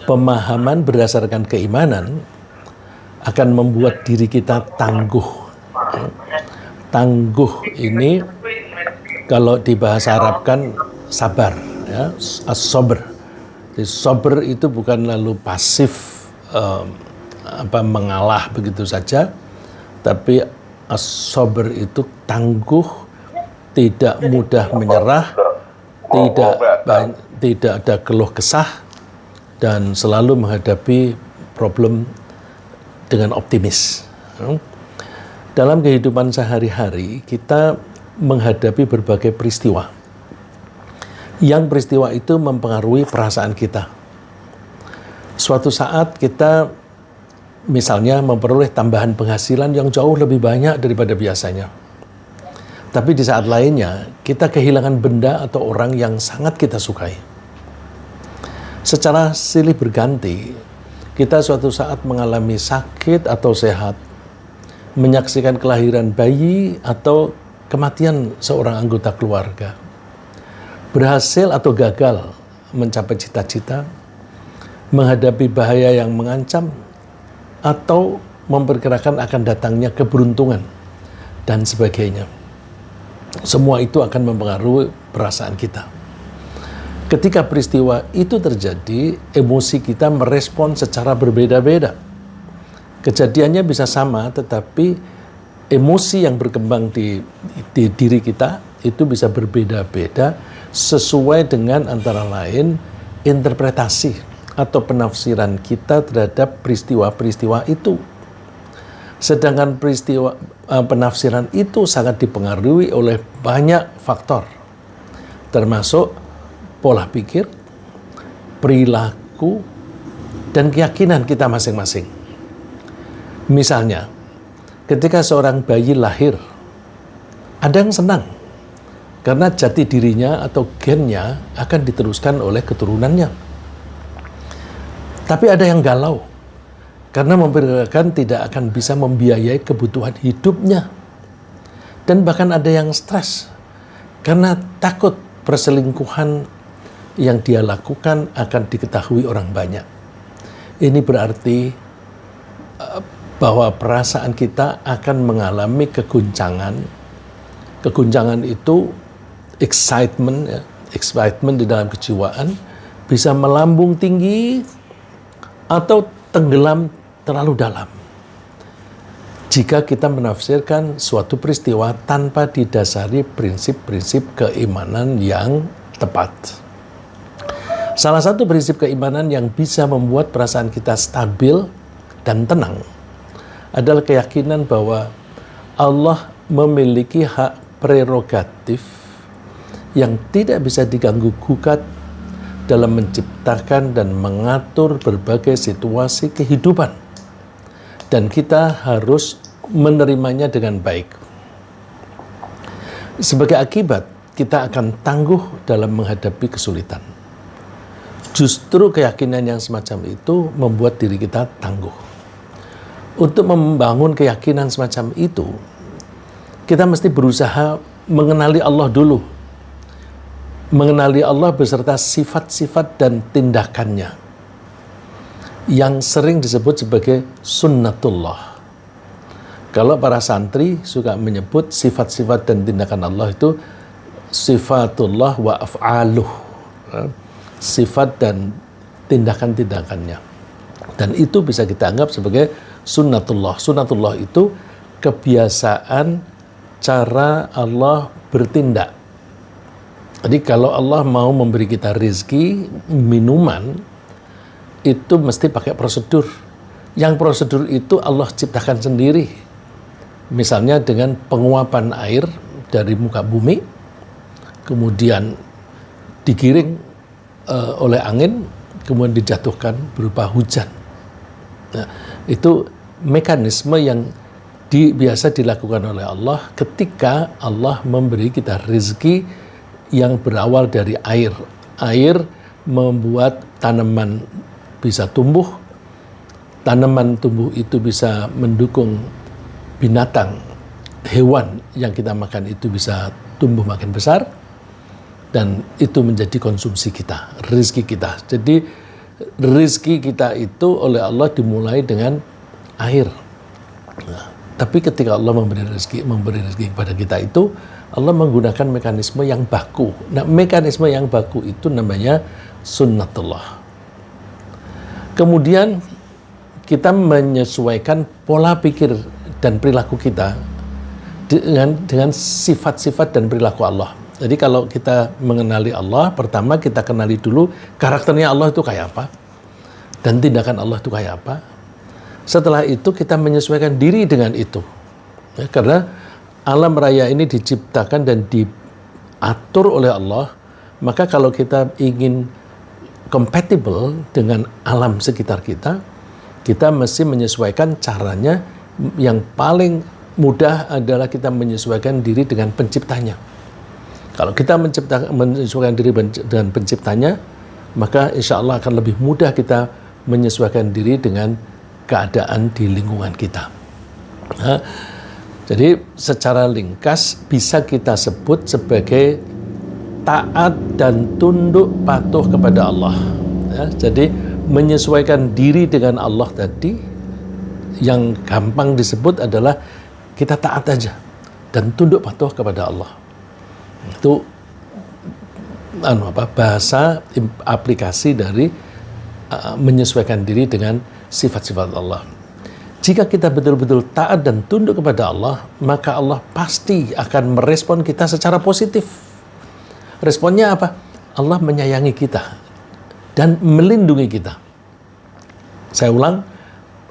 Pemahaman berdasarkan keimanan akan membuat diri kita tangguh. Tangguh ini kalau di bahasa Arab kan sabar, ya, as-sabr. Sabr itu bukan lalu pasif mengalah begitu saja, tapi as-sabr itu tangguh, tidak mudah menyerah, tidak ada keluh kesah, dan selalu menghadapi problem dengan optimis. Dalam kehidupan sehari-hari kita menghadapi berbagai peristiwa. Yang peristiwa itu mempengaruhi perasaan kita. Suatu saat kita misalnya memperoleh tambahan penghasilan yang jauh lebih banyak daripada biasanya. Tapi di saat lainnya kita kehilangan benda atau orang yang sangat kita sukai. Secara silih berganti, kita suatu saat mengalami sakit atau sehat, menyaksikan kelahiran bayi atau kematian seorang anggota keluarga, berhasil atau gagal mencapai cita-cita, menghadapi bahaya yang mengancam, atau memperkirakan akan datangnya keberuntungan, dan sebagainya. Semua itu akan mempengaruhi perasaan kita. Ketika peristiwa itu terjadi, emosi kita merespon secara berbeda-beda. Kejadiannya bisa sama, tetapi emosi yang berkembang di diri kita itu bisa berbeda-beda sesuai dengan antara lain interpretasi atau penafsiran kita terhadap peristiwa-peristiwa itu. Sedangkan penafsiran itu sangat dipengaruhi oleh banyak faktor, termasuk pola pikir, perilaku, dan keyakinan kita masing-masing. Misalnya, ketika seorang bayi lahir, ada yang senang karena jati dirinya atau gennya akan diteruskan oleh keturunannya. Tapi ada yang galau karena memperkirakan tidak akan bisa membiayai kebutuhan hidupnya. Dan bahkan ada yang stres karena takut perselingkuhan yang dia lakukan akan diketahui orang banyak. Ini berarti bahwa perasaan kita akan mengalami keguncangan. Keguncangan itu excitement, ya, excitement di dalam kejiwaan bisa melambung tinggi atau tenggelam terlalu dalam. Jika kita menafsirkan suatu peristiwa tanpa didasari prinsip-prinsip keimanan yang tepat. Salah satu prinsip keimanan yang bisa membuat perasaan kita stabil dan tenang adalah keyakinan bahwa Allah memiliki hak prerogatif yang tidak bisa diganggu-gugat dalam menciptakan dan mengatur berbagai situasi kehidupan. Dan kita harus menerimanya dengan baik. Sebagai akibat, kita akan tangguh dalam menghadapi kesulitan. Justru keyakinan yang semacam itu membuat diri kita tangguh. Untuk membangun keyakinan semacam itu, kita mesti berusaha mengenali Allah dulu. Mengenali Allah beserta sifat-sifat dan tindakannya, yang sering disebut sebagai sunnatullah. Kalau para santri suka menyebut sifat-sifat dan tindakan Allah itu sifatullah wa af'aluh, sifat dan tindakan-tindakannya. Dan itu bisa kita anggap sebagai sunnatullah. Sunnatullah itu kebiasaan cara Allah bertindak. Jadi kalau Allah mau memberi kita rezeki, minuman, itu mesti pakai prosedur. Yang prosedur itu Allah ciptakan sendiri. Misalnya dengan penguapan air dari muka bumi, kemudian digiring oleh angin, kemudian dijatuhkan berupa hujan. Nah, itu mekanisme yang biasa dilakukan oleh Allah ketika Allah memberi kita rezeki yang berawal dari air. Air membuat tanaman bisa tumbuh, tanaman tumbuh itu bisa mendukung binatang, hewan yang kita makan itu bisa tumbuh makin besar, dan itu menjadi konsumsi kita, rezeki kita. Jadi Rizki kita itu oleh Allah dimulai dengan air. Nah, tapi ketika Allah memberi rezeki kepada kita itu, Allah menggunakan mekanisme yang baku. Nah, mekanisme yang baku itu namanya sunnatullah. Kemudian kita menyesuaikan pola pikir dan perilaku kita dengan sifat-sifat dan perilaku Allah. Jadi kalau kita mengenali Allah, pertama kita kenali dulu karakternya Allah itu kayak apa, dan tindakan Allah itu kayak apa. Setelah itu kita menyesuaikan diri dengan itu. Ya, karena alam raya ini diciptakan dan diatur oleh Allah, maka kalau kita ingin compatible dengan alam sekitar kita, kita mesti menyesuaikan caranya. Yang paling mudah adalah kita menyesuaikan diri dengan penciptanya. Kalau kita menyesuaikan diri dengan penciptanya, maka insya Allah akan lebih mudah kita menyesuaikan diri dengan keadaan di lingkungan kita. Nah, jadi secara ringkas bisa kita sebut sebagai taat dan tunduk patuh kepada Allah. Ya, jadi menyesuaikan diri dengan Allah tadi, yang gampang disebut adalah kita taat aja dan tunduk patuh kepada Allah. Itu bahasa aplikasi dari menyesuaikan diri dengan sifat-sifat Allah. Jika kita betul-betul taat dan tunduk kepada Allah, maka Allah pasti akan merespon kita secara positif. Responnya apa? Allah menyayangi kita dan melindungi kita. Saya ulang,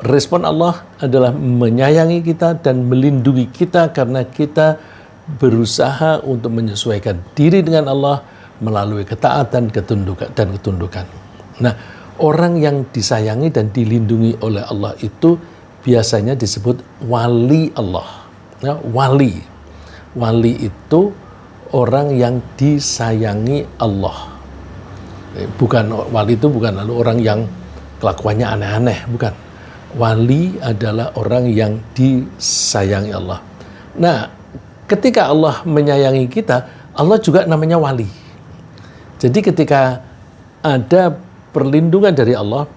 respon Allah adalah menyayangi kita dan melindungi kita karena kita berusaha untuk menyesuaikan diri dengan Allah melalui ketaatan dan ketundukan. Nah, orang yang disayangi dan dilindungi oleh Allah itu biasanya disebut wali Allah. Ya, wali itu orang yang disayangi Allah. Wali itu bukan lalu orang yang kelakuannya aneh-aneh, bukan. Wali adalah orang yang disayangi Allah. Nah, ketika Allah menyayangi kita, Allah juga namanya wali. Jadi ketika ada perlindungan dari Allah,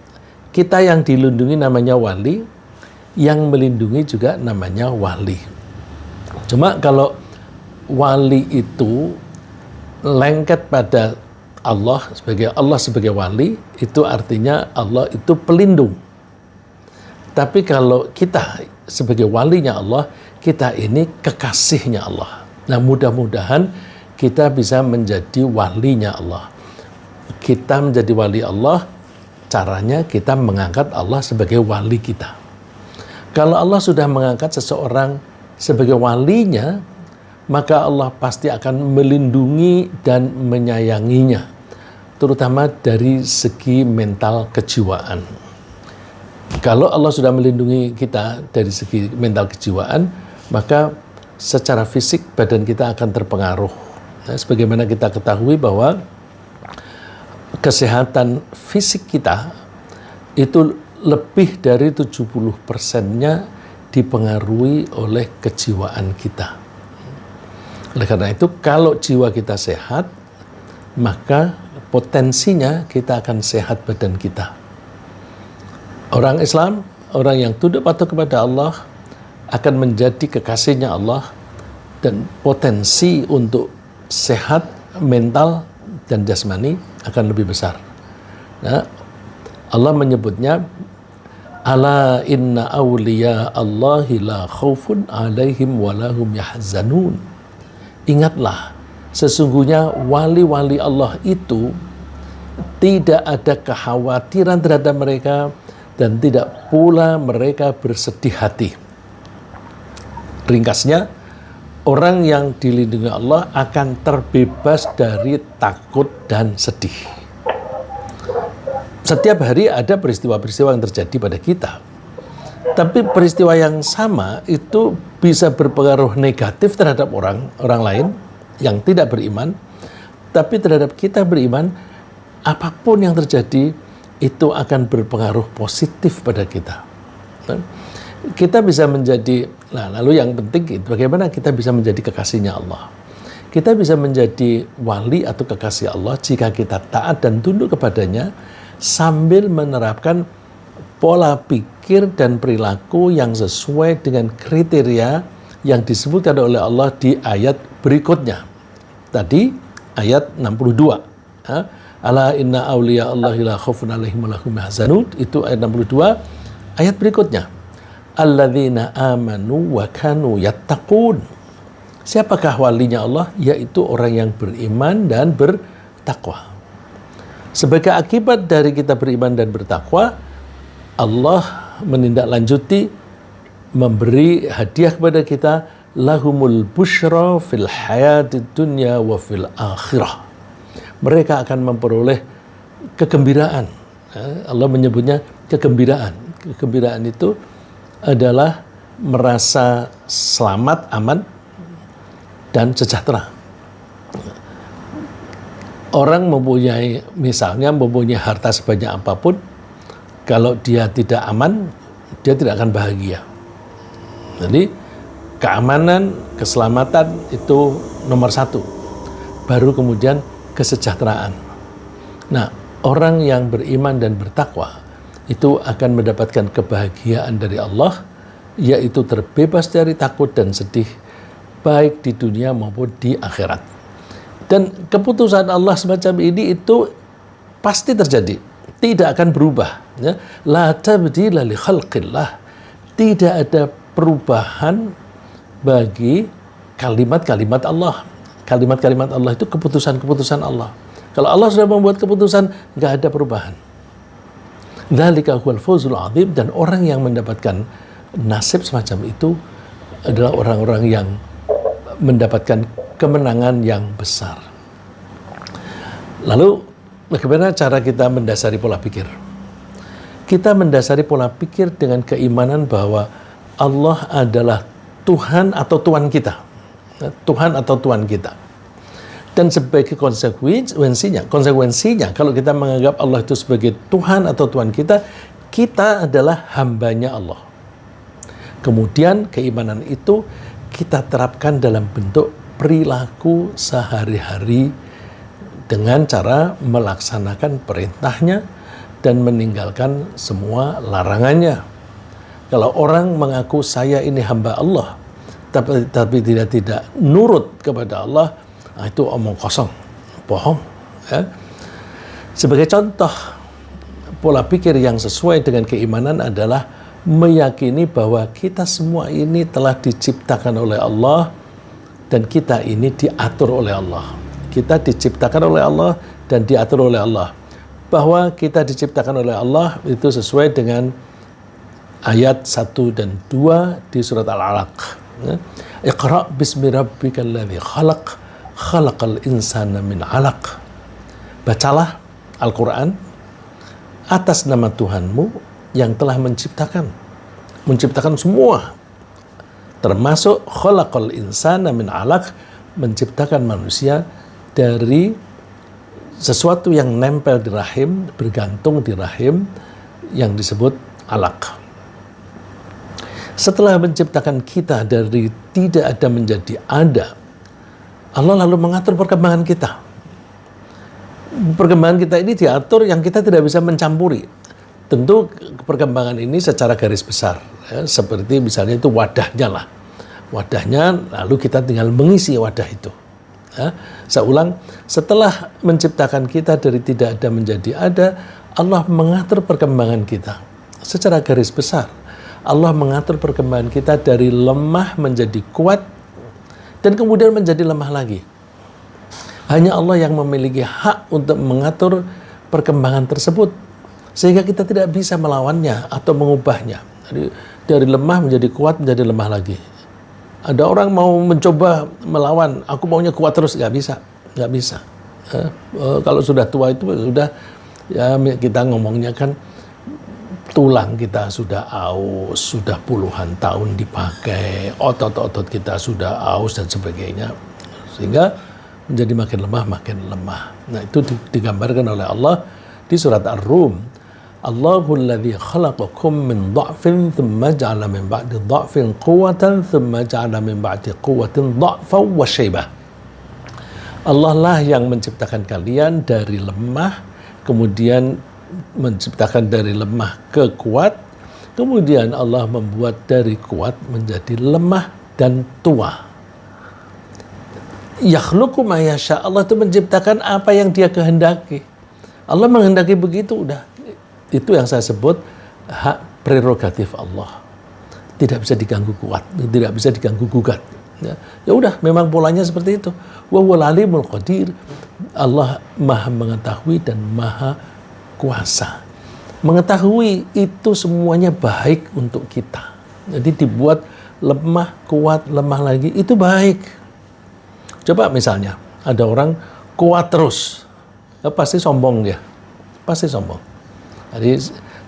kita yang dilindungi namanya wali, yang melindungi juga namanya wali. Cuma kalau wali itu lengket pada Allah sebagai wali, itu artinya Allah itu pelindung. Tapi kalau kita sebagai walinya Allah, kita ini kekasihnya Allah. Nah, mudah-mudahan kita bisa menjadi walinya Allah. Kita menjadi wali Allah, caranya kita mengangkat Allah sebagai wali kita. Kalau Allah sudah mengangkat seseorang sebagai walinya, maka Allah pasti akan melindungi dan menyayanginya, terutama dari segi mental kejiwaan. Kalau Allah sudah melindungi kita dari segi mental kejiwaan, maka secara fisik badan kita akan terpengaruh. Nah, sebagaimana kita ketahui bahwa kesehatan fisik kita itu lebih dari 70%-nya dipengaruhi oleh kejiwaan kita. Oleh karena itu, kalau jiwa kita sehat, maka potensinya kita akan sehat badan kita. Orang Islam, orang yang tunduk patuh kepada Allah, akan menjadi kekasihnya Allah dan potensi untuk sehat mental dan jasmani akan lebih besar. Nah, Allah menyebutnya ala inna awliya Allahi la khaufun alaihim walahum yahzanun. Ingatlah, sesungguhnya wali-wali Allah itu tidak ada kekhawatiran terhadap mereka dan tidak pula mereka bersedih hati. Ringkasnya, orang yang dilindungi Allah akan terbebas dari takut dan sedih. Setiap hari ada peristiwa-peristiwa yang terjadi pada kita. Tapi peristiwa yang sama itu bisa berpengaruh negatif terhadap orang lain yang tidak beriman. Tapi terhadap kita beriman, apapun yang terjadi itu akan berpengaruh positif pada kita. Kita bisa menjadi, lalu yang penting bagaimana kita bisa menjadi kekasihnya Allah. Kita bisa menjadi wali atau kekasih Allah jika kita taat dan tunduk kepadanya sambil menerapkan pola pikir dan perilaku yang sesuai dengan kriteria yang disebutkan oleh Allah di ayat berikutnya. Tadi ayat 62. Ala inna awliya Allahi la khaufun alaihim wa lahum yahzanun, itu ayat 62. Ayat berikutnya, alladzina amanu wa kanu yattaqun. Siapakah walinya Allah? Yaitu orang yang beriman dan bertakwa. Sebagai akibat dari kita beriman dan bertakwa, Allah menindaklanjuti memberi hadiah kepada kita, lahumul busyra fil hayatid dunya wa fil akhirah. Mereka akan memperoleh kegembiraan. Allah menyebutnya kegembiraan. Kegembiraan itu adalah merasa selamat, aman, dan sejahtera. Orang misalnya mempunyai harta sebanyak apapun, kalau dia tidak aman, dia tidak akan bahagia. Jadi keamanan, keselamatan itu nomor satu. Baru kemudian kesejahteraan. Nah, orang yang beriman dan bertakwa itu akan mendapatkan kebahagiaan dari Allah, yaitu terbebas dari takut dan sedih, baik di dunia maupun di akhirat. Dan keputusan Allah semacam ini itu pasti terjadi, tidak akan berubah. Ya. La tabdila li khalqillah. Tidak ada perubahan bagi kalimat-kalimat Allah. Kalimat-kalimat Allah itu keputusan-keputusan Allah. Kalau Allah sudah membuat keputusan, nggak ada perubahan. Dzalika huwal fawzul adzim, dan orang yang mendapatkan nasib semacam itu adalah orang-orang yang mendapatkan kemenangan yang besar. Lalu, bagaimana cara kita mendasari pola pikir? Kita mendasari pola pikir dengan keimanan bahwa Allah adalah Tuhan atau Tuan kita. Tuhan atau Tuan kita. Dan sebagai konsekuensinya, kalau kita menganggap Allah itu sebagai Tuhan atau Tuan kita, kita adalah hambanya Allah. Kemudian keimanan itu kita terapkan dalam bentuk perilaku sehari-hari dengan cara melaksanakan perintahnya dan meninggalkan semua larangannya. Kalau orang mengaku saya ini hamba Allah, tapi tidak nurut kepada Allah, itu omong kosong, bohong. Ya. Sebagai contoh, pola pikir yang sesuai dengan keimanan adalah meyakini bahwa kita semua ini telah diciptakan oleh Allah dan kita ini diatur oleh Allah. Kita diciptakan oleh Allah dan diatur oleh Allah. Bahwa kita diciptakan oleh Allah itu sesuai dengan ayat 1 dan 2 di surat Al-Alaq. Iqra' bismi rabbikal ladzi khalaq, khalaqal insana min 'alaq. Bacalah Al-Quran atas nama Tuhanmu yang telah menciptakan semua, termasuk khalaqal insana min 'alaq, menciptakan manusia dari sesuatu yang nempel di rahim, bergantung di rahim, yang disebut alaq. Setelah menciptakan kita dari tidak ada menjadi ada, Allah lalu mengatur perkembangan kita. Perkembangan kita ini diatur yang kita tidak bisa mencampuri. Tentu perkembangan ini secara garis besar, ya, seperti misalnya itu wadahnya lah. Wadahnya, lalu kita tinggal mengisi wadah itu. Ya, saya ulang, setelah menciptakan kita dari tidak ada menjadi ada, Allah mengatur perkembangan kita secara garis besar. Allah mengatur perkembangan kita dari lemah menjadi kuat dan kemudian menjadi lemah lagi. Hanya Allah yang memiliki hak untuk mengatur perkembangan tersebut, sehingga kita tidak bisa melawannya atau mengubahnya. Dari lemah menjadi kuat, menjadi lemah lagi. Ada orang mau mencoba melawan, aku maunya kuat terus, nggak bisa. Kalau sudah tua itu sudah, ya kita ngomongnya kan tulang kita sudah aus, sudah puluhan tahun dipakai, otot-otot kita sudah aus dan sebagainya, sehingga menjadi makin lemah. Nah, itu digambarkan oleh Allah di surat Ar-Rum. Allahul ladzi khalaqakum min dha'fin thumma ja'ala min ba'di dha'fin quwwatan thumma ja'ala min ba'di quwwatin dha'fan wa syaibah. Allah lah yang menciptakan kalian dari lemah, kemudian menciptakan dari lemah ke kuat, kemudian Allah membuat dari kuat menjadi lemah dan tua. Yakhluqu ma yasha, Allah itu menciptakan apa yang Dia kehendaki. Allah menghendaki begitu, udah. Itu yang saya sebut hak prerogatif Allah. Tidak bisa diganggu kuat, tidak bisa diganggu gugat. Ya udah, memang polanya seperti itu. Wa huwal alimul qadir. Allah Maha mengetahui dan Maha kuasa. Mengetahui itu semuanya baik untuk kita. Jadi dibuat lemah, kuat, lemah lagi, itu baik. Coba misalnya ada orang kuat terus, ya pasti sombong dia, pasti sombong. Jadi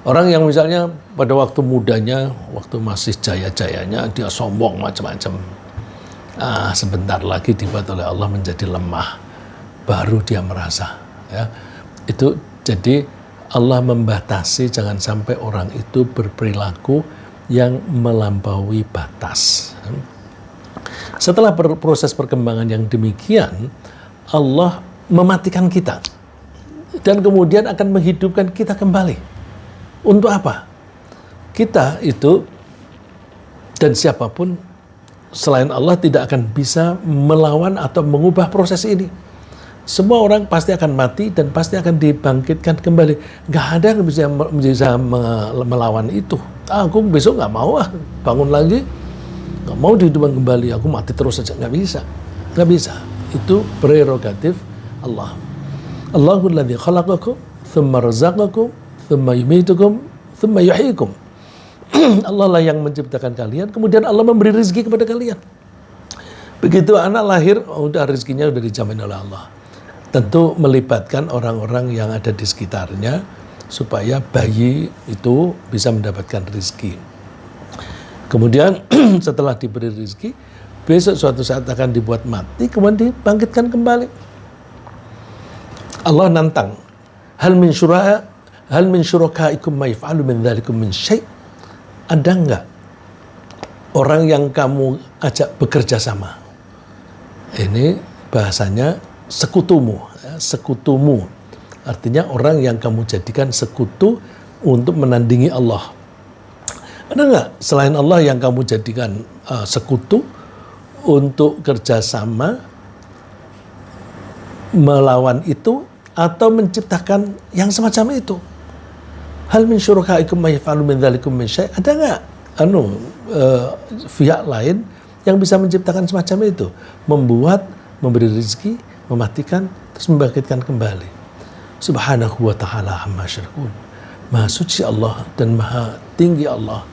orang yang misalnya pada waktu mudanya, waktu masih jaya-jayanya dia sombong macam-macam. Sebentar lagi dibuat oleh Allah menjadi lemah, baru dia merasa. Ya, itu jadi Allah membatasi jangan sampai orang itu berperilaku yang melampaui batas. Setelah proses perkembangan yang demikian, Allah mematikan kita dan kemudian akan menghidupkan kita kembali. Untuk apa? Kita itu dan siapapun selain Allah tidak akan bisa melawan atau mengubah proses ini. Semua orang pasti akan mati dan pasti akan dibangkitkan kembali. Gak ada yang bisa melawan itu. Aku besok gak mau bangun lagi. Gak mau dihidupkan kembali, aku mati terus saja. Gak bisa. Itu prerogatif Allah. Allahul ladzi khalaqakum, thumma razaqakum, thumma yumitukum, thumma yuhyikum. Allah lah yang menciptakan kalian, kemudian Allah memberi rezeki kepada kalian. Begitu anak lahir, udah rezekinya udah dijamin oleh Allah. Tentu melibatkan orang-orang yang ada di sekitarnya supaya bayi itu bisa mendapatkan rezeki. Kemudian setelah diberi rezeki, besok suatu saat akan dibuat mati, kemudian dibangkitkan kembali. Allah nantang, hal min syurakaikum ma yaf'alu min dzalikum min syai'. Ada enggak orang yang kamu ajak bekerja sama? Ini bahasanya sekutumu, ya, sekutumu. Artinya orang yang kamu jadikan sekutu untuk menandingi Allah. Ada nggak selain Allah yang kamu jadikan sekutu untuk kerjasama melawan itu atau menciptakan yang semacam itu? Hal min syurakaikum ma yaf'alu min dzalikum min syai'. Ada nggak pihak lain yang bisa menciptakan semacam itu? Membuat, memberi rezeki, mematikan, terus membangkitkan kembali. Subhanahu wa ta'ala amma yusyrikun. Maha suci Allah dan maha tinggi Allah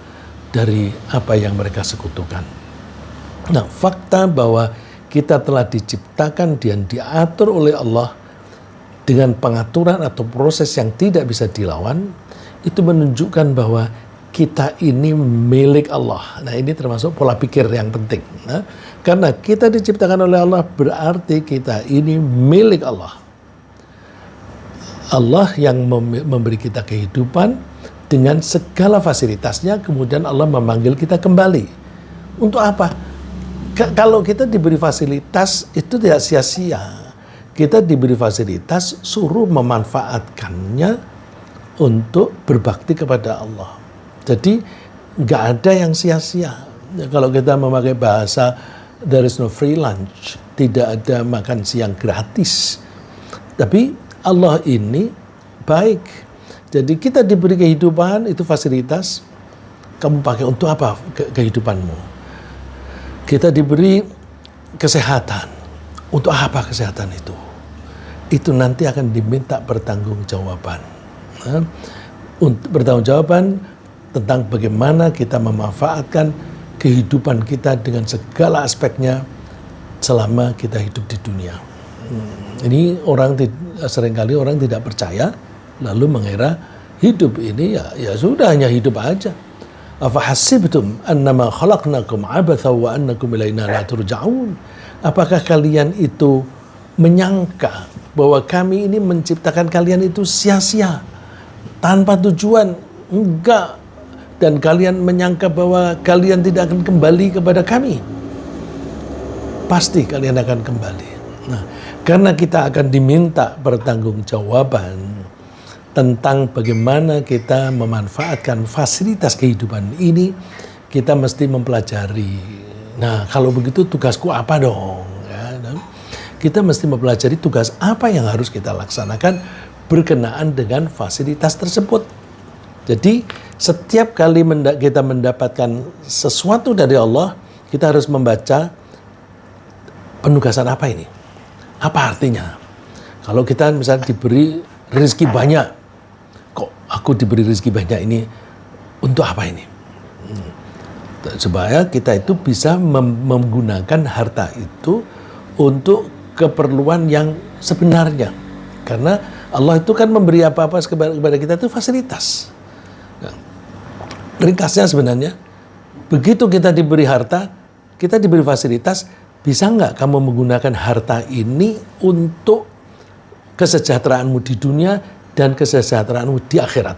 dari apa yang mereka sekutukan. Nah, fakta bahwa kita telah diciptakan dan diatur oleh Allah dengan pengaturan atau proses yang tidak bisa dilawan, itu menunjukkan bahwa kita ini milik Allah. Nah, ini termasuk pola pikir yang penting. Nah, karena kita diciptakan oleh Allah, berarti kita ini milik Allah. Allah yang memberi kita kehidupan dengan segala fasilitasnya, kemudian Allah memanggil kita kembali. Untuk apa? Kalau kita diberi fasilitas, itu tidak sia-sia. Kita diberi fasilitas, suruh memanfaatkannya untuk berbakti kepada Allah. Jadi, nggak ada yang sia-sia. Kalau kita memakai bahasa, there is no free lunch. Tidak ada makan siang gratis. Tapi, Allah ini baik. Jadi kita diberi kehidupan, itu fasilitas, kamu pakai untuk apa kehidupanmu? Kita diberi kesehatan, untuk apa kesehatan itu? Itu nanti akan diminta pertanggungjawaban. Pertanggungjawaban tentang bagaimana kita memanfaatkan kehidupan kita dengan segala aspeknya selama kita hidup di dunia. Ini seringkali orang tidak percaya, lalu mengira hidup ini ya sudah hanya hidup aja. Afa hasibtum annama khalaqnakum abatha wa annakum ilaina la turja'un. Apakah kalian itu menyangka bahwa kami ini menciptakan kalian itu sia-sia, tanpa tujuan? Enggak. Dan kalian menyangka bahwa kalian tidak akan kembali kepada kami? Pasti kalian akan kembali. Nah, karena kita akan diminta pertanggungjawaban tentang bagaimana kita memanfaatkan fasilitas kehidupan ini, kita mesti mempelajari. Nah, kalau begitu tugasku apa dong? Ya, kita mesti mempelajari tugas apa yang harus kita laksanakan berkenaan dengan fasilitas tersebut. Jadi, setiap kali kita mendapatkan sesuatu dari Allah, kita harus membaca penugasan apa ini? Apa artinya? Kalau kita misalnya diberi rezeki banyak, kok aku diberi rezeki banyak ini untuk apa ini? Supaya kita itu bisa menggunakan harta itu untuk keperluan yang sebenarnya. Karena Allah itu kan memberi apa-apa kepada kita itu fasilitas. Nah, ringkasnya sebenarnya, begitu kita diberi harta, kita diberi fasilitas, bisa nggak kamu menggunakan harta ini untuk kesejahteraanmu di dunia dan kesejahteraanmu di akhirat?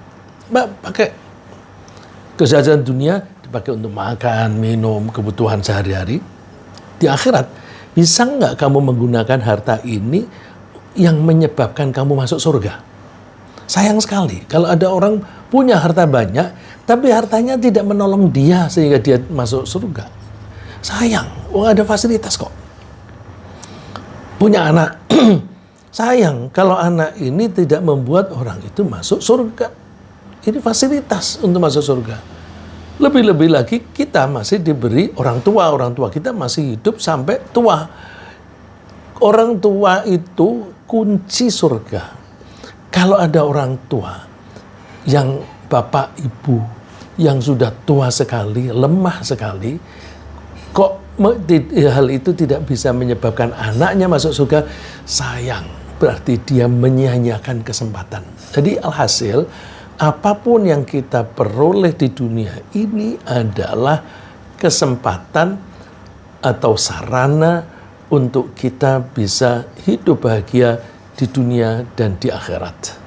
Mbak, pakai kesejahteraan dunia dipakai untuk makan, minum, kebutuhan sehari-hari. Di akhirat, bisa nggak kamu menggunakan harta ini yang menyebabkan kamu masuk surga? Sayang sekali kalau ada orang punya harta banyak, tapi hartanya tidak menolong dia sehingga dia masuk surga. Sayang, ada fasilitas kok. Punya anak, sayang kalau anak ini tidak membuat orang itu masuk surga. Ini fasilitas untuk masuk surga. Lebih-lebih lagi kita masih diberi orang tua kita masih hidup sampai tua. Orang tua itu kunci surga. Kalau ada orang tua yang bapak ibu yang sudah tua sekali, lemah sekali, kok hal itu tidak bisa menyebabkan anaknya masuk surga, sayang, berarti dia menyia-nyiakan kesempatan. Jadi alhasil, apapun yang kita peroleh di dunia ini adalah kesempatan atau sarana untuk kita bisa hidup bahagia di dunia dan di akhirat.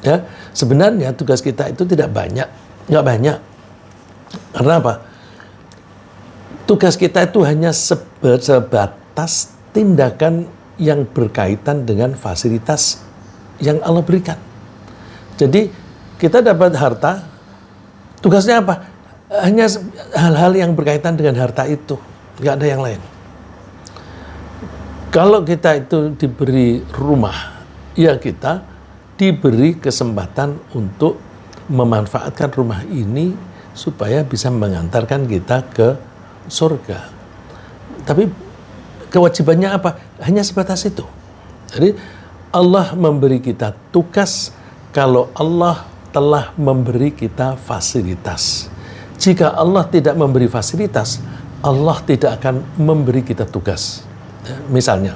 Ya, sebenarnya tugas kita itu nggak banyak. Karena apa? Tugas kita itu hanya sebatas tindakan yang berkaitan dengan fasilitas yang Allah berikan. Jadi kita dapat harta, tugasnya apa? Hanya hal-hal yang berkaitan dengan harta itu, nggak ada yang lain. Kalau kita itu diberi rumah, ya kita diberi kesempatan untuk memanfaatkan rumah ini supaya bisa mengantarkan kita ke surga. Tapi kewajibannya apa? Hanya sebatas itu. Jadi Allah memberi kita tugas kalau Allah telah memberi kita fasilitas. Jika Allah tidak memberi fasilitas, Allah tidak akan memberi kita tugas. Misalnya,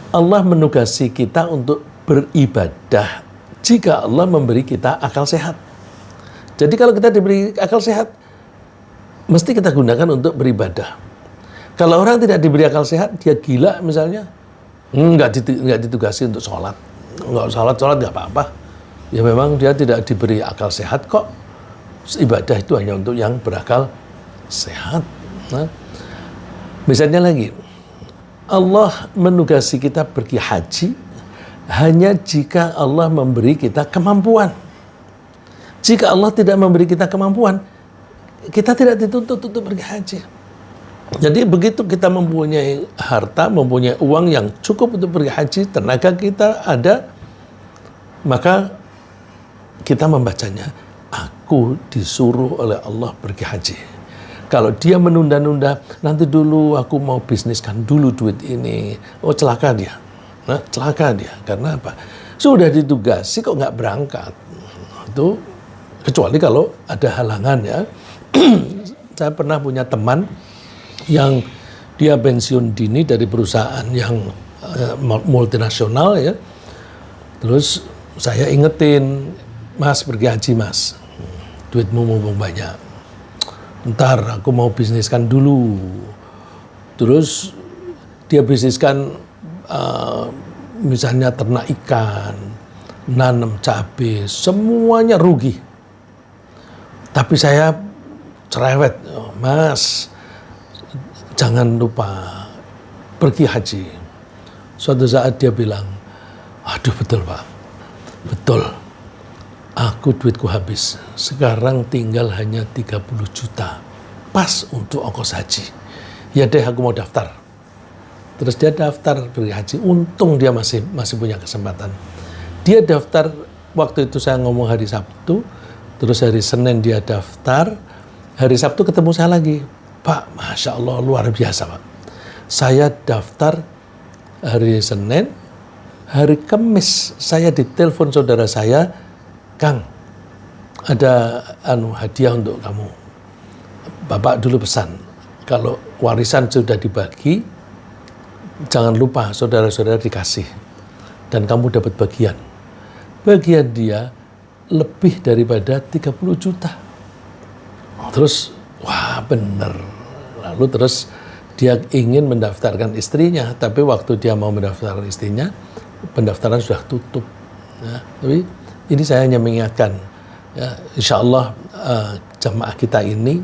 Allah menugasi kita untuk beribadah jika Allah memberi kita akal sehat. Jadi kalau kita diberi akal sehat, mesti kita gunakan untuk beribadah. Kalau orang tidak diberi akal sehat, dia gila misalnya, nggak ditugasi untuk sholat. Nggak sholat nggak apa-apa. Ya memang dia tidak diberi akal sehat kok. Ibadah itu hanya untuk yang berakal sehat. Nah, misalnya lagi, Allah menugasi kita pergi haji hanya jika Allah memberi kita kemampuan. Jika Allah tidak memberi kita kemampuan, kita tidak dituntut untuk pergi haji. Jadi begitu kita mempunyai harta, mempunyai uang yang cukup untuk pergi haji, tenaga kita ada, maka kita membacanya, aku disuruh oleh Allah pergi haji. Kalau dia menunda-nunda, nanti dulu aku mau bisniskan dulu duit ini. Oh, celaka dia. Nah, celaka dia. Karena apa? Sudah ditugasi kok nggak berangkat. Itu kecuali kalau ada halangan ya. Saya pernah punya teman yang dia pensiun dini dari perusahaan yang multinasional ya. Terus saya ingetin, Mas pergi haji Mas. Duitmu mumpung banyak. Ntar aku mau bisniskan dulu. Terus dia bisniskan misalnya ternak ikan, nanam cabai, semuanya rugi. Tapi saya cerewet, Mas, jangan lupa pergi haji. Suatu saat dia bilang, aduh betul Pak, betul. aku duitku habis, sekarang tinggal hanya 30 juta, pas untuk ongkos haji. Ya deh, aku mau daftar. Terus dia daftar pergi haji, untung dia masih punya kesempatan. Dia daftar, waktu itu saya ngomong hari Sabtu, terus hari Senin dia daftar, hari Sabtu ketemu saya lagi. Pak, Masya Allah, luar biasa Pak. Saya daftar hari Senin, hari Kamis saya ditelepon saudara saya, Kang, ada hadiah untuk kamu. Bapak dulu pesan, kalau warisan sudah dibagi, jangan lupa saudara-saudara dikasih. Dan kamu dapat bagian. Bagian dia lebih daripada 30 juta. Terus, wah bener. Lalu terus dia ingin mendaftarkan istrinya, tapi waktu dia mau mendaftarkan istrinya, pendaftaran sudah tutup. Ya, tapi ini saya hanya mengingatkan, ya, insya Allah jamaah kita ini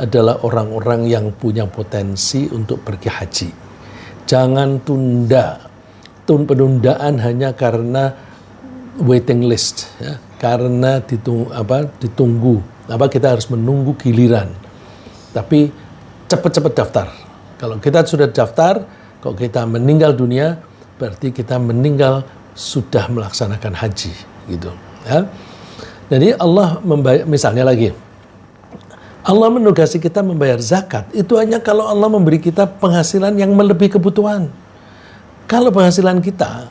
adalah orang-orang yang punya potensi untuk pergi haji. Jangan tunda. Penundaan hanya karena waiting list, ya, karena ditunggu. Kita harus menunggu giliran. Tapi cepat-cepat daftar. Kalau kita sudah daftar, kalau kita meninggal dunia, berarti kita meninggal sudah melaksanakan haji, gitu. Ya. Jadi Allah misalnya lagi, Allah menugasi kita membayar zakat, itu hanya kalau Allah memberi kita penghasilan yang melebihi kebutuhan. Kalau penghasilan kita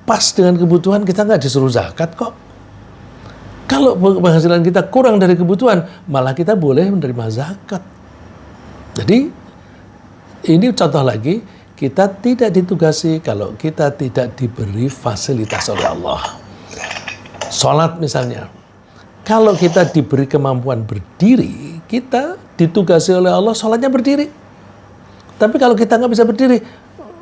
pas dengan kebutuhan, kita nggak disuruh zakat kok. Kalau penghasilan kita kurang dari kebutuhan, malah kita boleh menerima zakat. Jadi, ini contoh lagi, kita tidak ditugasi kalau kita tidak diberi fasilitas oleh Allah. Sholat misalnya, kalau kita diberi kemampuan berdiri, kita ditugasi oleh Allah sholatnya berdiri. Tapi kalau kita nggak bisa berdiri,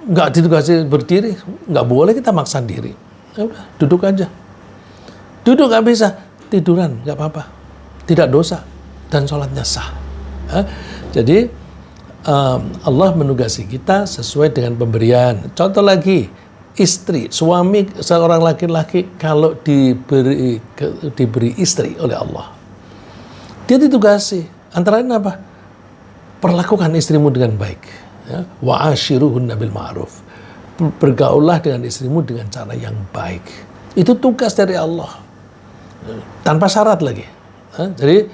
nggak ditugasi berdiri, nggak boleh kita maksa diri. Ya udah, duduk aja. Duduk nggak bisa, tiduran nggak apa-apa, tidak dosa dan sholatnya sah. Jadi Allah menugasi kita sesuai dengan pemberian. Contoh lagi, istri, suami seorang laki-laki kalau diberi istri oleh Allah, dia ditugasi antara lain apa? Perlakukan istrimu dengan baik. Ya. Wa ashiruhunna bil ma'ruf. Bergaullah dengan istrimu dengan cara yang baik. Itu tugas dari Allah. Tanpa syarat lagi. Jadi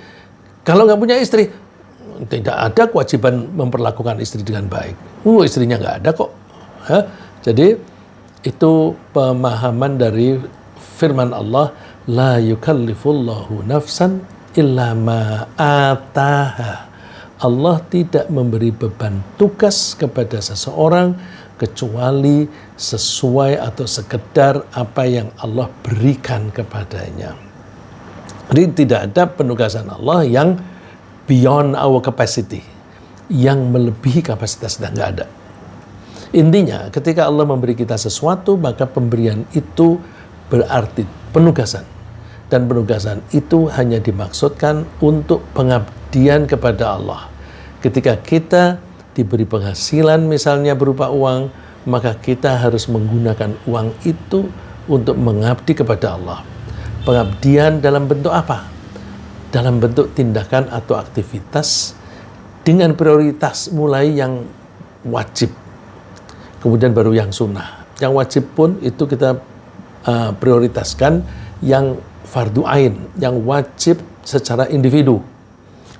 kalau nggak punya istri, tidak ada kewajiban memperlakukan istri dengan baik. Istrinya nggak ada kok. Jadi itu pemahaman dari firman Allah, la yukallifullahu nafsan illa ma ataha. Allah tidak memberi beban tugas kepada seseorang kecuali sesuai atau sekedar apa yang Allah berikan kepadanya. Jadi tidak ada penugasan Allah yang beyond our capacity, yang melebihi kapasitas kita, nggak ada. Intinya ketika Allah memberi kita sesuatu, maka pemberian itu berarti penugasan. Dan penugasan itu hanya dimaksudkan untuk pengabdian kepada Allah. Ketika kita diberi penghasilan misalnya berupa uang, maka kita harus menggunakan uang itu untuk mengabdi kepada Allah. Pengabdian dalam bentuk apa? Dalam bentuk tindakan atau aktivitas dengan prioritas mulai yang wajib, kemudian baru yang sunnah. Yang wajib pun itu kita prioritaskan yang fardu ain, yang wajib secara individu.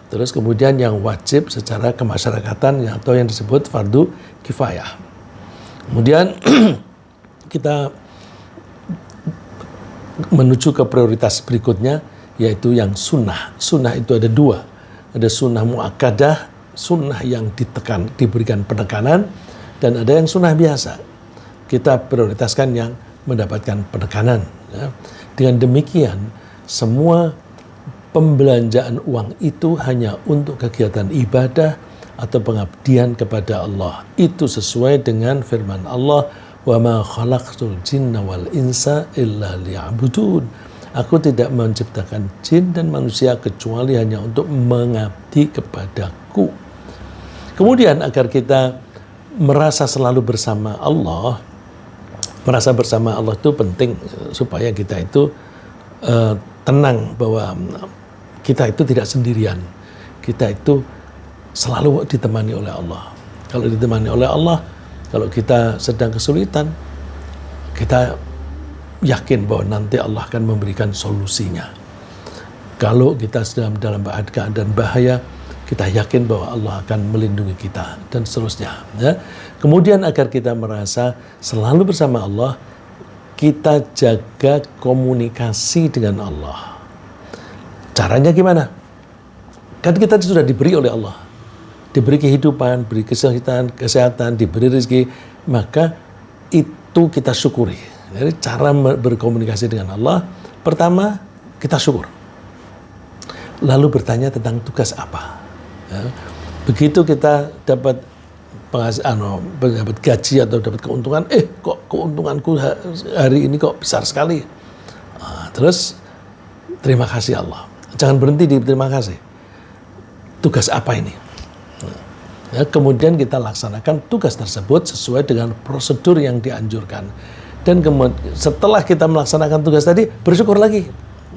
Terus kemudian yang wajib secara kemasyarakatan atau yang disebut fardu kifayah. Kemudian kita menuju ke prioritas berikutnya, yaitu yang sunnah. Sunnah itu ada dua. Ada sunnah muakkadah, sunnah yang diberikan penekanan, dan ada yang sunnah biasa. Kita prioritaskan yang mendapatkan penekanan. Ya. Dengan demikian, semua pembelanjaan uang itu hanya untuk kegiatan ibadah atau pengabdian kepada Allah. Itu sesuai dengan firman Allah, wa ma khalaqtul jinna wal insa illa liya'budun. Aku tidak menciptakan jin dan manusia kecuali hanya untuk mengabdi kepadaku. Kemudian agar kita merasa selalu bersama Allah, merasa bersama Allah itu penting supaya kita itu tenang bahwa kita itu tidak sendirian. Kita itu selalu ditemani oleh Allah. Kalau ditemani oleh Allah, kalau kita sedang kesulitan, kita yakin bahwa nanti Allah akan memberikan solusinya. Kalau kita sedang dalam keadaan bahaya, kita yakin bahwa Allah akan melindungi kita, dan seterusnya. Ya. Kemudian agar kita merasa selalu bersama Allah, kita jaga komunikasi dengan Allah. Caranya gimana? Kan kita sudah diberi oleh Allah, diberi kehidupan, diberi kesehatan, diberi rezeki, maka itu kita syukuri. Jadi cara berkomunikasi dengan Allah, pertama kita syukur, lalu bertanya tentang tugas apa. Ya. Begitu kita dapat gaji atau dapat keuntungan, kok keuntunganku hari ini kok besar sekali. Terus terima kasih Allah. Jangan berhenti di terima kasih. Tugas apa ini? Ya, kemudian kita laksanakan tugas tersebut sesuai dengan prosedur yang dianjurkan. Dan setelah kita melaksanakan tugas tadi, bersyukur lagi.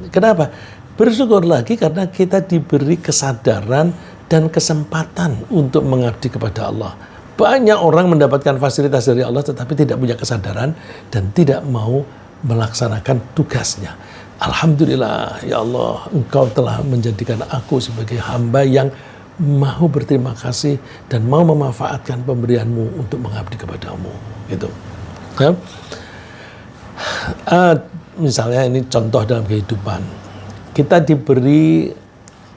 Kenapa? Bersyukur lagi karena kita diberi kesadaran dan kesempatan untuk mengabdi kepada Allah. Banyak orang mendapatkan fasilitas dari Allah tetapi tidak punya kesadaran dan tidak mau melaksanakan tugasnya. Alhamdulillah, ya Allah, Engkau telah menjadikan aku sebagai hamba yang mau berterima kasih dan mau memanfaatkan pemberianmu untuk mengabdi kepadamu. Gitu. Ya. Misalnya ini contoh dalam kehidupan. Kita diberi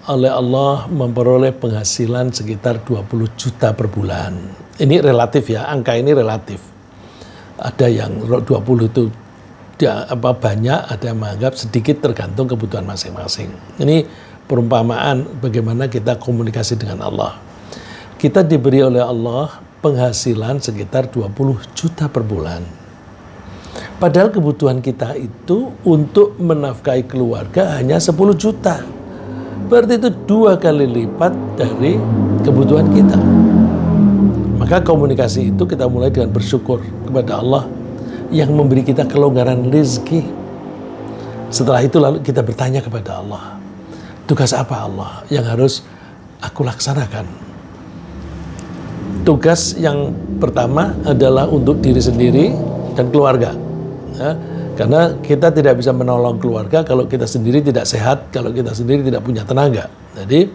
oleh Allah memperoleh penghasilan sekitar 20 juta per bulan. Ini relatif ya, angka ini relatif. Ada yang 20 itu banyak, ada yang menganggap sedikit, tergantung kebutuhan masing-masing. Ini perumpamaan bagaimana kita komunikasi dengan Allah. Kita diberi oleh Allah penghasilan sekitar 20 juta per bulan. Padahal kebutuhan kita itu untuk menafkahi keluarga hanya 10 juta. Berarti itu 2 kali lipat dari kebutuhan kita. Maka komunikasi itu kita mulai dengan bersyukur kepada Allah yang memberi kita kelonggaran rezeki. Setelah itu lalu kita bertanya kepada Allah, tugas apa Allah yang harus aku laksanakan? Tugas yang pertama adalah untuk diri sendiri dan keluarga. Ya, karena kita tidak bisa menolong keluarga kalau kita sendiri tidak sehat, kalau kita sendiri tidak punya tenaga. Jadi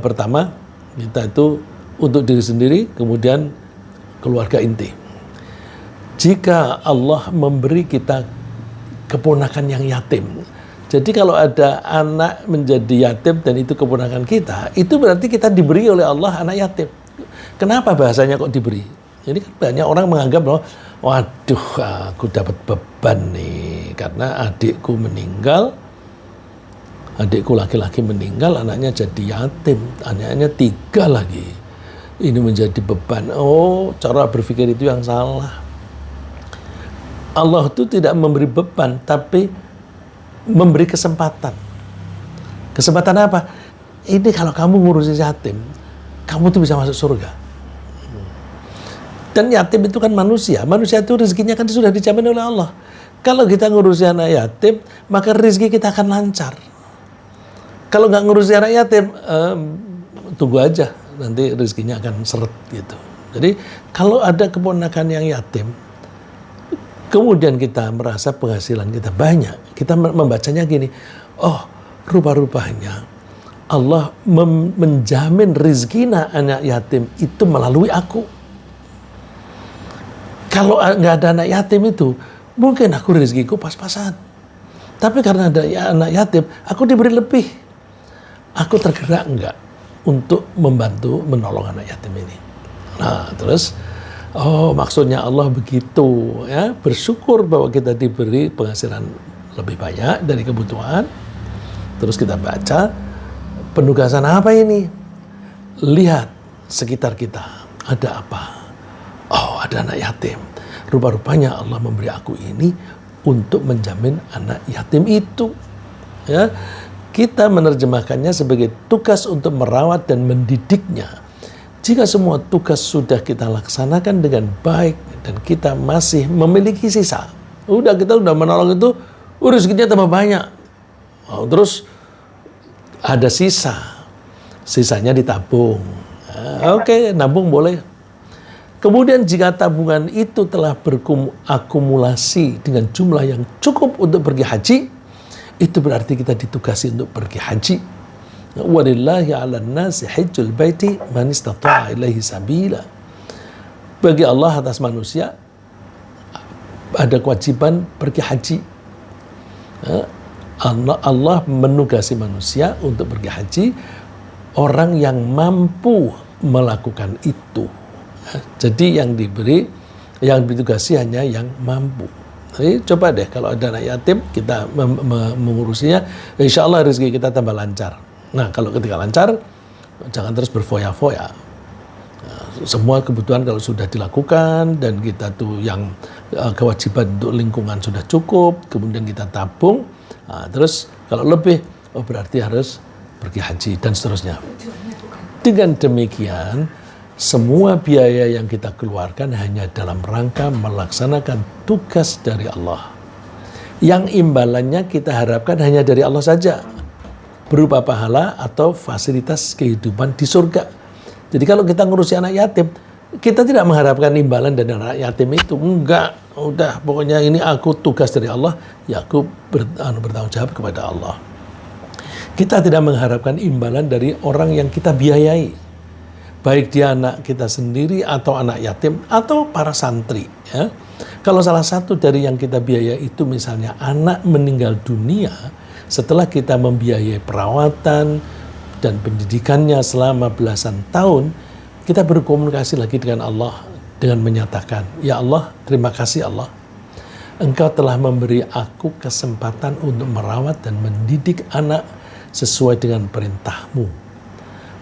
pertama kita itu untuk diri sendiri, kemudian keluarga inti. Jika Allah memberi kita keponakan yang yatim, jadi kalau ada anak menjadi yatim dan itu keponakan kita, itu berarti kita diberi oleh Allah anak yatim. Kenapa bahasanya kok diberi? Jadi kan banyak orang menganggap bahwa waduh, aku dapat beban nih karena adikku meninggal, adikku laki-laki meninggal, anaknya jadi yatim, anaknya 3 lagi. Ini menjadi beban. Oh, cara berpikir itu yang salah. Allah itu tidak memberi beban, tapi memberi kesempatan. Kesempatan apa? Ini kalau kamu ngurusin yatim, kamu tuh bisa masuk surga. Dan yatim itu kan manusia. Manusia itu rezekinya kan sudah dijamin oleh Allah. Kalau kita ngurusin anak yatim, maka rezeki kita akan lancar. Kalau nggak ngurusin anak yatim, tunggu aja, nanti rezekinya akan seret gitu. Jadi kalau ada keponakan yang yatim, kemudian kita merasa penghasilan kita banyak, kita membacanya gini, oh rupa-rupanya Allah menjamin rezeki anak yatim itu melalui aku. Kalau nggak ada anak yatim itu, mungkin aku rezekiku pas-pasan. Tapi karena ada anak yatim, aku diberi lebih. Aku tergerak enggak untuk membantu menolong anak yatim ini. Nah, terus oh, maksudnya Allah begitu ya, bersyukur bahwa kita diberi penghasilan lebih banyak dari kebutuhan. Terus kita baca penugasan apa ini? Lihat sekitar kita, ada apa? Oh, ada anak yatim. Rupa-rupanya Allah memberi aku ini untuk menjamin anak yatim itu. Ya, kita menerjemahkannya sebagai tugas untuk merawat dan mendidiknya. Jika semua tugas sudah kita laksanakan dengan baik dan kita masih memiliki sisa, kita udah menolong itu, rezekinya tambah banyak. Terus ada sisanya ditabung. Oke, nabung boleh. Kemudian jika tabungan itu telah berakumulasi dengan jumlah yang cukup untuk pergi haji, itu berarti kita ditugasi untuk pergi haji. Walillahi 'alan nasi hajjul baiti man istata'a ilaihi sabila. Bagi Allah atas manusia ada kewajiban pergi haji. Allah menugasi manusia untuk pergi haji, orang yang mampu melakukan itu. Jadi yang ditugasi hanya yang mampu. Jadi coba deh kalau ada anak yatim, kita mengurusinya, insya Allah rezeki kita tambah lancar. Nah kalau ketika lancar, jangan terus berfoya-foya. Semua kebutuhan kalau sudah dilakukan dan kita tuh yang kewajiban untuk lingkungan sudah cukup, kemudian kita tabung, terus kalau lebih, berarti harus pergi haji dan seterusnya. Dengan demikian, semua biaya yang kita keluarkan hanya dalam rangka melaksanakan tugas dari Allah. Yang imbalannya kita harapkan hanya dari Allah saja, berupa pahala atau fasilitas kehidupan di surga. Jadi kalau kita ngurusi anak yatim, kita tidak mengharapkan imbalan dari anak yatim itu. Enggak, udah pokoknya ini aku tugas dari Allah, ya aku bertanggung jawab kepada Allah. Kita tidak mengharapkan imbalan dari orang yang kita biayai, baik dia anak kita sendiri atau anak yatim atau para santri. Ya. Kalau salah satu dari yang kita biaya itu misalnya anak meninggal dunia, setelah kita membiayai perawatan dan pendidikannya selama belasan tahun, kita berkomunikasi lagi dengan Allah dengan menyatakan, ya Allah, terima kasih Allah, Engkau telah memberi aku kesempatan untuk merawat dan mendidik anak sesuai dengan perintah-Mu.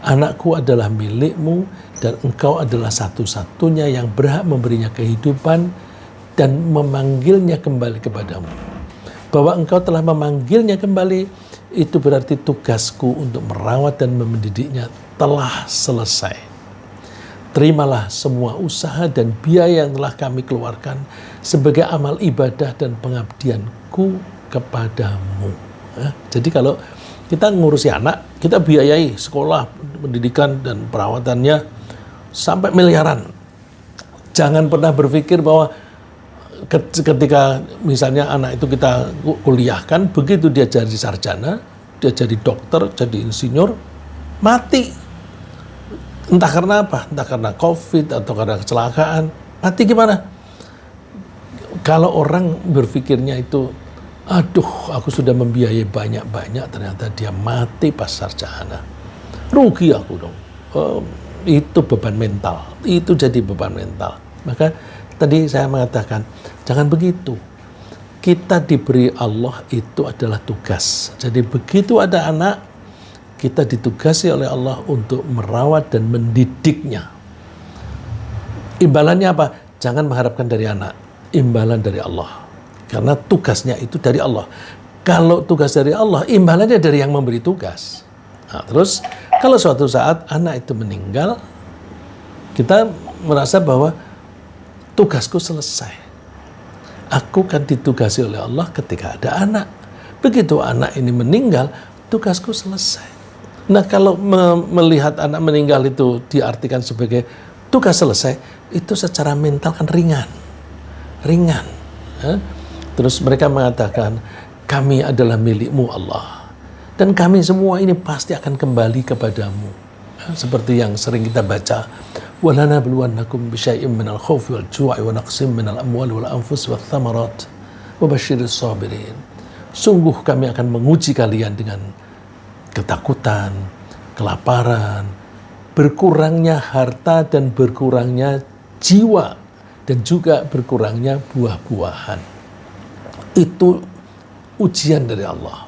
Anakku adalah milik-Mu dan Engkau adalah satu-satunya yang berhak memberinya kehidupan dan memanggilnya kembali kepadamu. Bahwa Engkau telah memanggilnya kembali, itu berarti tugasku untuk merawat dan mendidiknya telah selesai. Terimalah semua usaha dan biaya yang telah kami keluarkan sebagai amal ibadah dan pengabdianku kepadamu. Jadi kalau kita ngurusi anak, kita biayai sekolah, pendidikan, dan perawatannya sampai miliaran. Jangan pernah berpikir bahwa ketika misalnya anak itu kita kuliahkan, begitu dia jadi sarjana, dia jadi dokter, jadi insinyur, mati. Entah karena apa, entah karena COVID atau karena kecelakaan, mati gimana? Kalau orang berpikirnya itu, aduh, aku sudah membiayai banyak-banyak, ternyata dia mati pas sarjana. Rugi aku dong. Itu beban mental. Itu jadi beban mental. Maka tadi saya mengatakan, jangan begitu. Kita diberi Allah itu adalah tugas. Jadi begitu ada anak, kita ditugasi oleh Allah untuk merawat dan mendidiknya. Imbalannya apa? Jangan mengharapkan dari anak. Imbalan dari Allah. Karena tugasnya itu dari Allah. Kalau tugas dari Allah, imbalannya dari yang memberi tugas. Nah, terus kalau suatu saat anak itu meninggal, kita merasa bahwa tugasku selesai. Aku kan ditugasi oleh Allah ketika ada anak. Begitu anak ini meninggal, tugasku selesai. Nah, kalau melihat anak meninggal itu diartikan sebagai tugas selesai, itu secara mental kan ringan. Ringan. Terus mereka mengatakan, kami adalah milik-Mu Allah. Dan kami semua ini pasti akan kembali kepadamu. Seperti yang sering kita baca, وَلَنَبْلُوَنَّكُمْ بِشَيْءٍ مِنَ الْخَوْفِ وَالْجُوعِ وَنَقْصٍ مِنَ الْأَمْوَالِ وَالْأَنْفُسِ وَالثَّمَرَاتِ وَبَشِّرِ الصَّابِرِينَ. Sungguh kami akan menguji kalian dengan ketakutan, kelaparan, berkurangnya harta dan berkurangnya jiwa, dan juga berkurangnya buah-buahan. Itu ujian dari Allah.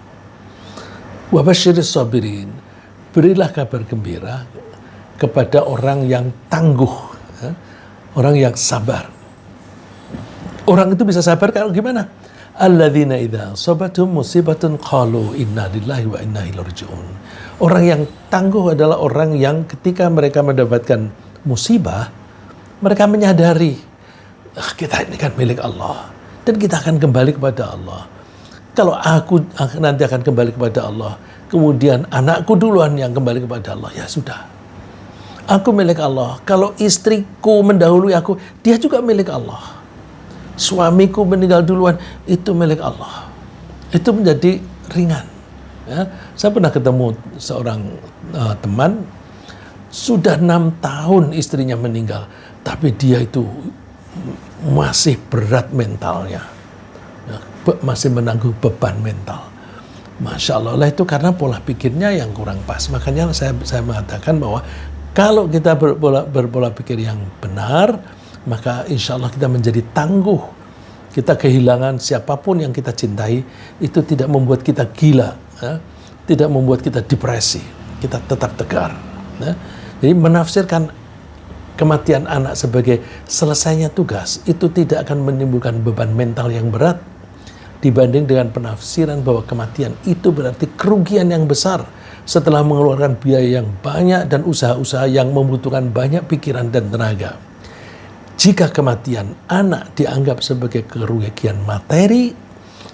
Wa basyiris sabirin, berilah kabar gembira kepada orang yang tangguh, orang yang sabar. Orang itu bisa sabar kalau gimana? Alladzina idza asabathum musibatun qalu inna lillahi wa inna ilaihi raji'un. Orang yang tangguh adalah orang yang ketika mereka mendapatkan musibah, mereka menyadari kita ini kan milik Allah dan kita akan kembali kepada Allah. Kalau aku nanti akan kembali kepada Allah, kemudian anakku duluan yang kembali kepada Allah, ya sudah. Aku milik Allah. Kalau istriku mendahului aku, dia juga milik Allah. Suamiku meninggal duluan, itu milik Allah. Itu menjadi ringan. Ya. Saya pernah ketemu seorang teman, sudah 6 tahun istrinya meninggal, tapi dia itu masih berat mentalnya. Masih menanggung beban mental. Masya Allah. Lah itu karena pola pikirnya yang kurang pas. Makanya saya mengatakan bahwa kalau kita berpola pikir yang benar, maka insya Allah kita menjadi tangguh. Kita kehilangan siapapun yang kita cintai, itu tidak membuat kita gila, ya? Tidak membuat kita depresi. Kita tetap tegar. Ya? Jadi menafsirkan kematian anak sebagai selesainya tugas, itu tidak akan menimbulkan beban mental yang berat, dibanding dengan penafsiran bahwa kematian itu berarti kerugian yang besar setelah mengeluarkan biaya yang banyak dan usaha-usaha yang membutuhkan banyak pikiran dan tenaga. Jika kematian anak dianggap sebagai kerugian materi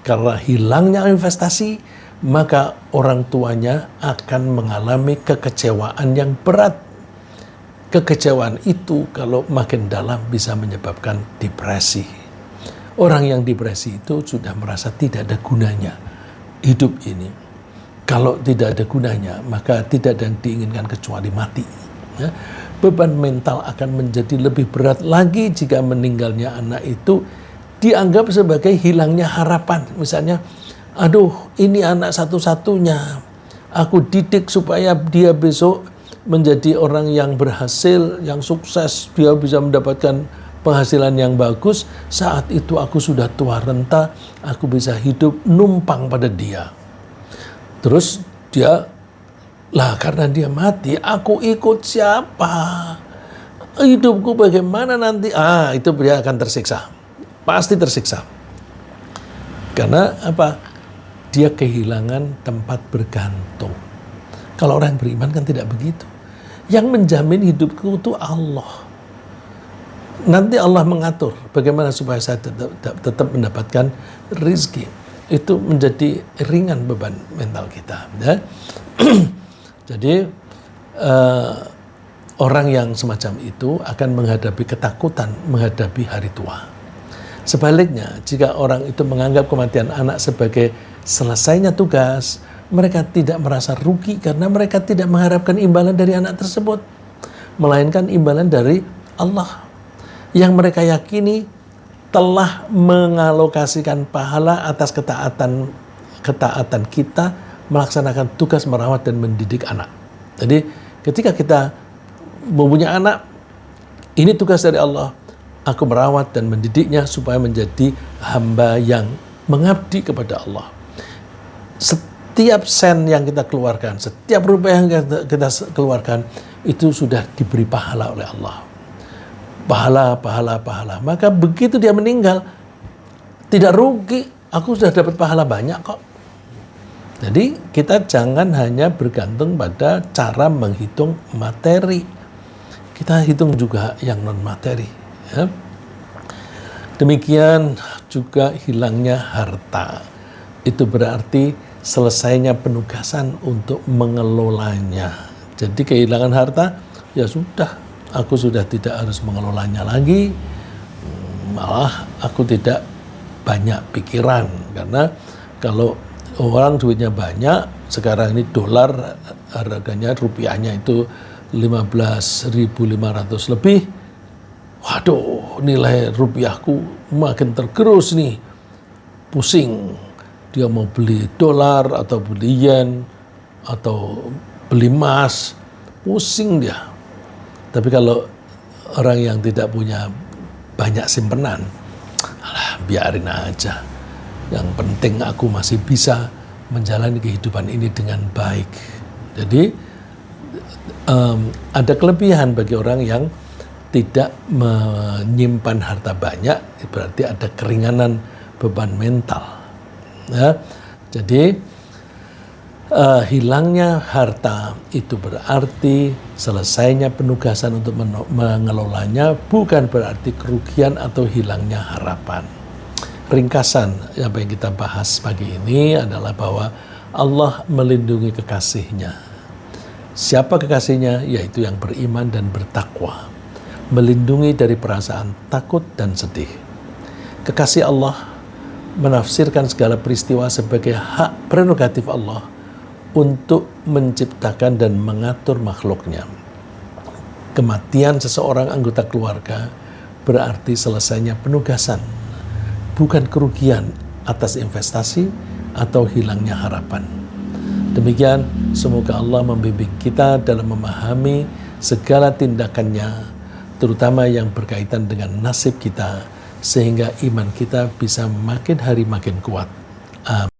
karena hilangnya investasi, maka orang tuanya akan mengalami kekecewaan yang berat. Kekecewaan itu kalau makin dalam bisa menyebabkan depresi. Orang yang depresi itu sudah merasa tidak ada gunanya hidup ini. Kalau tidak ada gunanya, maka tidak ada yang diinginkan kecuali mati. Ya. Beban mental akan menjadi lebih berat lagi jika meninggalnya anak itu dianggap sebagai hilangnya harapan. Misalnya, aduh ini anak satu-satunya, aku didik supaya dia besok menjadi orang yang berhasil, yang sukses, dia bisa mendapatkan penghasilan yang bagus. Saat itu aku sudah tua renta, aku bisa hidup numpang pada dia. Terus dia, lah karena dia mati, aku ikut siapa? Hidupku bagaimana nanti? Itu dia akan tersiksa. Pasti tersiksa. Karena apa? Dia kehilangan tempat bergantung. Kalau orang beriman kan tidak begitu. Yang menjamin hidupku itu Allah. Nanti Allah mengatur bagaimana supaya saya tetap mendapatkan rizki. Itu menjadi ringan beban mental kita. Ya. Jadi orang yang semacam itu akan menghadapi ketakutan menghadapi hari tua. Sebaliknya, jika orang itu menganggap kematian anak sebagai selesainya tugas, mereka tidak merasa rugi karena mereka tidak mengharapkan imbalan dari anak tersebut, melainkan imbalan dari Allah yang mereka yakini telah mengalokasikan pahala atas ketaatan kita melaksanakan tugas merawat dan mendidik anak. Jadi ketika kita mempunyai anak, ini tugas dari Allah. Aku merawat dan mendidiknya supaya menjadi hamba yang mengabdi kepada Allah. Setiap sen yang kita keluarkan, setiap rupiah yang kita keluarkan, itu sudah diberi pahala oleh Allah. Pahala. Maka begitu dia meninggal, tidak rugi. Aku sudah dapat pahala banyak kok. Jadi kita jangan hanya bergantung pada cara menghitung materi. Kita hitung juga yang non-materi. Ya. Demikian juga hilangnya harta. Itu berarti selesainya penugasan untuk mengelolanya. Jadi kehilangan harta, ya sudah, aku sudah tidak harus mengelolanya lagi. Malah aku tidak banyak pikiran. Karena kalau orang duitnya banyak, sekarang ini dolar harganya, rupiahnya itu 15.500 lebih. Waduh, nilai rupiahku makin tergerus nih. Pusing. Dia mau beli dolar atau beli yen atau beli emas. Pusing dia. Tapi kalau orang yang tidak punya banyak simpenan, alah, biarin aja. Yang penting aku masih bisa menjalani kehidupan ini dengan baik. Jadi ada kelebihan bagi orang yang tidak menyimpan harta banyak, berarti ada keringanan beban mental. Ya, jadi hilangnya harta itu berarti selesainya penugasan untuk mengelolanya, bukan berarti kerugian atau hilangnya harapan. ringkasan apa yang kita bahas pagi ini adalah bahwa Allah melindungi kekasihnya. Siapa kekasihnya? Yaitu yang beriman dan bertakwa. Melindungi dari perasaan takut dan sedih. Kekasih Allah menafsirkan segala peristiwa sebagai hak prerogatif Allah untuk menciptakan dan mengatur makhluknya. Kematian seseorang anggota keluarga berarti selesainya penugasan, bukan kerugian atas investasi atau hilangnya harapan. Demikian, semoga Allah membimbing kita dalam memahami segala tindakannya, terutama yang berkaitan dengan nasib kita, sehingga iman kita bisa makin hari makin kuat. Amin.